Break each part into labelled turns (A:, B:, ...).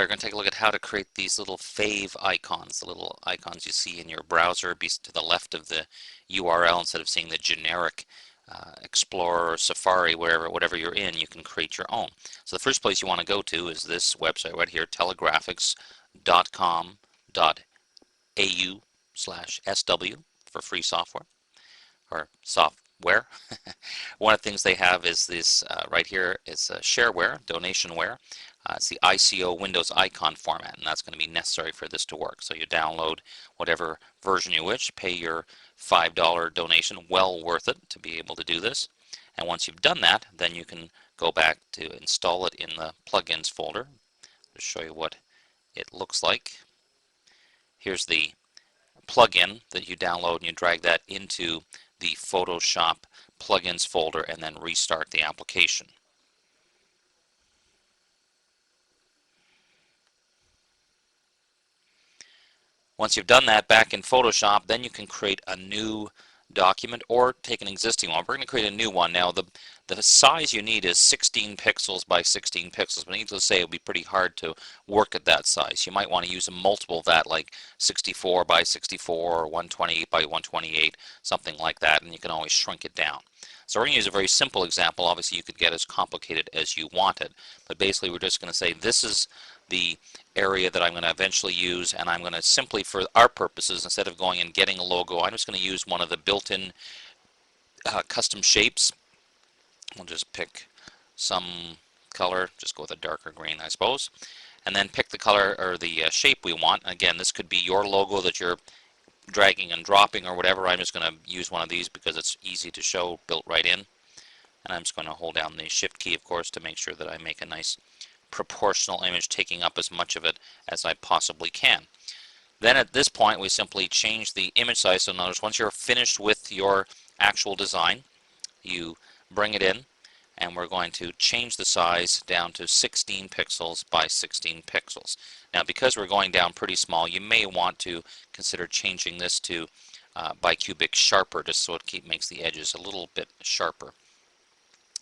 A: we're going to take a look at how to create these little fave icons, the little icons you see in your browser be to the left of the URL. Instead of seeing the generic Explorer or Safari, whatever you're in, you can create your own. So the first place you want to go to is this website right here, telegraphics.com.au/SW for free software or software. One of the things they have is this right here is shareware, donationware. It's the ICO Windows icon format, and that's going to be necessary for this to work. So you download whatever version you wish, pay your $5 donation, well worth it to be able to do this. And once you've done that, then you can go back to install it in the plugins folder. To show you what it looks like. Here's the plugin that you download, and you drag that into the Photoshop plugins folder and then restart the application. Once you've done that back in Photoshop, then you can create a new document or take an existing one. We're going to create a new one. Now the size you need is 16 pixels by 16 pixels, but needless to say it would be pretty hard to work at that size. You might want to use a multiple of that, like 64 by 64 or 128 by 128, something like that, and you can always shrink it down. So we're going to use a very simple example. Obviously you could get as complicated as you wanted, but basically we're just going to say this is the area that I'm going to eventually use, and I'm going to simply, for our purposes, instead of going and getting a logo, I'm just going to use one of the built-in custom shapes. We'll just pick some color, just go with a darker green, I suppose, and then pick the color or the shape we want. Again, this could be your logo that you're dragging and dropping or whatever. I'm just going to use one of these because it's easy to show, built right in. And I'm just going to hold down the shift key, of course, to make sure that I make a nice proportional image, taking up as much of it as I possibly can. Then at this point we simply change the image size. So notice once you're finished with your actual design, you bring it in, and we're going to change the size down to 16 pixels by 16 pixels. Now because we're going down pretty small, you may want to consider changing this to bicubic sharper, just so it makes the edges a little bit sharper.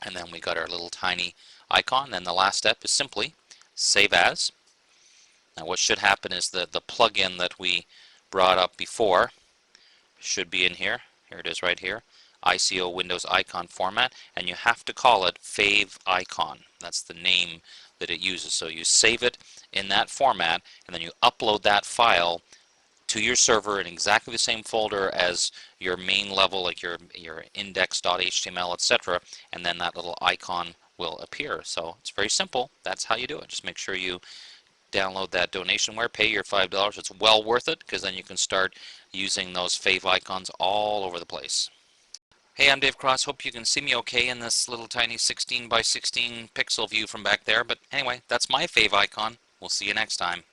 A: And then we got our little tiny icon. Then the last step is simply save as. Now what should happen is the plugin that we brought up before should be in here. Here it is right here. ICO Windows icon format, and you have to call it Fave Icon. That's the name that it uses. So you save it in that format, and then you upload that file to your server in exactly the same folder as your main level, like your index.html, etc., and then that little icon will appear. So it's very simple. That's how you do it. Just make sure you download that donationware, pay your $5. It's well worth it, because then you can start using those fave icons all over the place. Hey, I'm Dave Cross. Hope you can see me okay in this little tiny 16 by 16 pixel view from back there. But anyway, that's my fave icon. We'll see you next time.